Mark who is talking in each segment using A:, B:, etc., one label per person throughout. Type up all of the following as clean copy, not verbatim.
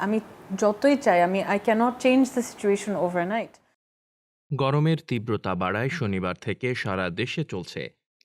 A: আমি যতই চাই I cannot change the situation overnight.
B: গরমের তীব্রতা বাড়ায় শনিবার থেকে সারা দেশে চলছে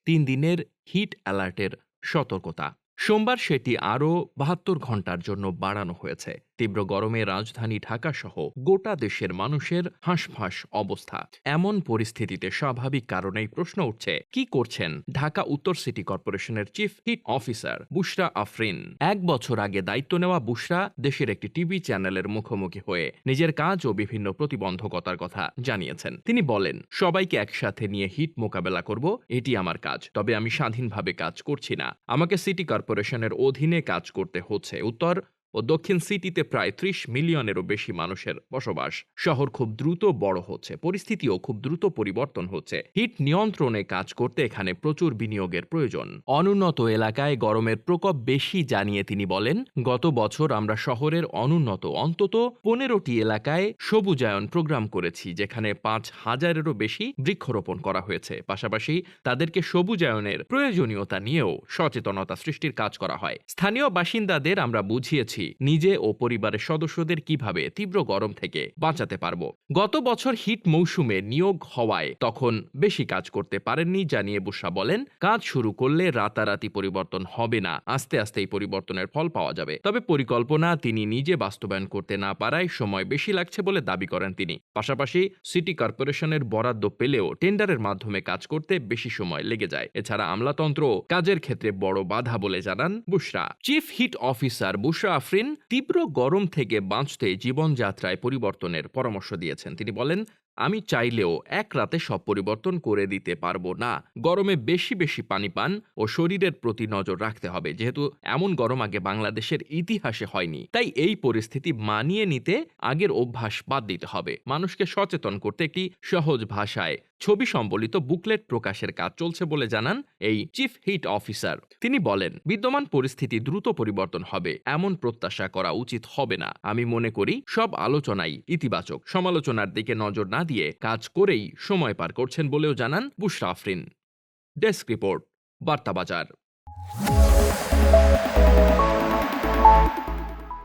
B: ৩ দিনের হিট অ্যালার্টের সতর্কতা। সোমবার সেটি আরও ৭২ ঘন্টার জন্য বাড়ানো হয়েছে। তীব্র গরমে রাজধানী ঢাকা সহ গোটা দেশের মানুষের হাঁসফাঁস অবস্থা। এমন পরিস্থিতিতে স্বাভাবিক কারণেই প্রশ্ন উঠছে, কি করছেন ঢাকা উত্তর সিটি কর্পোরেশনের চিফ হিট অফিসার বুশরা আফরিন। ১ বছর আগে দায়িত্ব নেওয়া বুশরা দেশের একটি টিভি চ্যানেলের মুখোমুখি হয়ে নিজের কাজ ও বিভিন্ন প্রতিবন্ধকতার কথা জানিয়েছেন। তিনি বলেন, সবাইকে একসাথে নিয়ে হিট মোকাবেলা করব, এটি আমার কাজ। তবে আমি স্বাধীনভাবে কাজ করছি না, আমাকে সিটি কর্পোরেশনের অধীনে কাজ করতে হচ্ছে। উত্তর ও দক্ষিণ সিটিতে প্রায় ৩০ মিলিয়নেরও বেশি মানুষের বসবাস। শহর খুব দ্রুত বড় হচ্ছে, পরিস্থিতিও খুব দ্রুত পরিবর্তন হচ্ছে। হিট নিয়ন্ত্রণে কাজ করতে এখানে প্রচুর বিনিয়োগের প্রয়োজন। অনুন্নত এলাকায় গরমের প্রকোপ বেশি জানিয়ে তিনি বলেন, গত বছর আমরা শহরের অনুন্নত অন্তত ১৫টি এলাকায় সবুজায়ন প্রোগ্রাম করেছি, যেখানে ৫,০০০-এরও বেশি বৃক্ষরোপণ করা হয়েছে। পাশাপাশি তাদেরকে সবুজায়নের প্রয়োজনীয়তা নিয়েও সচেতনতা সৃষ্টির কাজ করা হয়। স্থানীয় বাসিন্দাদের আমরা বুঝিয়েছি নিজে ও পরিবারের সদস্যদের কিভাবে তীব্র গরম থেকে বাঁচাতে পারব। গত বছর হিট মৌসুমে নিয়োগ হওয়ায় তখন বেশি কাজ করতে পারেননি জানিয়ে বুশরা বলেন, কাজ শুরু করলে রাতারাতি পরিবর্তন হবে না, আস্তে আস্তে এই পরিবর্তনের ফল পাওয়া যাবে। তবে পরিকল্পনা তিনি নিজে বাস্তবায়ন করতে না পারায় সময় বেশি লাগছে বলে দাবি করেন তিনি। পাশাপাশি সিটি কর্পোরেশনের বরাদ্দ পেলেও টেন্ডারের মাধ্যমে কাজ করতে বেশি সময় লেগে যায়। এছাড়া আমলাতন্ত্র কাজের ক্ষেত্রে বড় বাধা বলে জানান বুশরা। চিফ হিট অফিসার বুশরা আফরিন তীব্র গরম থেকে বাঁচতে জীবনযাত্রায় পরিবর্তনের পরামর্শ দিয়েছেন। তিনি বলেন, আমি চাইলেও এক রাতে সব পরিবর্তন করে দিতে পারবো না। গরমে বেশি বেশি পানি পান ও শরীরের প্রতি নজর রাখতে হবে, যেহেতু এমন গরম আগে বাংলাদেশের ইতিহাসে হয়নি। তাই এই পরিস্থিতি মানিয়ে নিতে আগের অভ্যাস বাদ দিতে হবে। মানুষকে সচেতন করতে একটি সহজ ভাষায় ছবি সম্বলিত বুকলেট প্রকাশের কাজ চলছে বলে জানান এই চিফ হিট অফিসার। তিনি বলেন, বিদ্যমান পরিস্থিতি দ্রুত পরিবর্তন হবে এমন প্রত্যাশা করা উচিত হবে না। আমি মনে করি সব আলোচনাই ইতিবাচক। সমালোচনার দিকে নজর না দিয়ে কাজ করেই সময় পার করছেন বলেও জানান বুশরা আফরিন। ডেস্ক রিপোর্ট, বার্তা বাজার।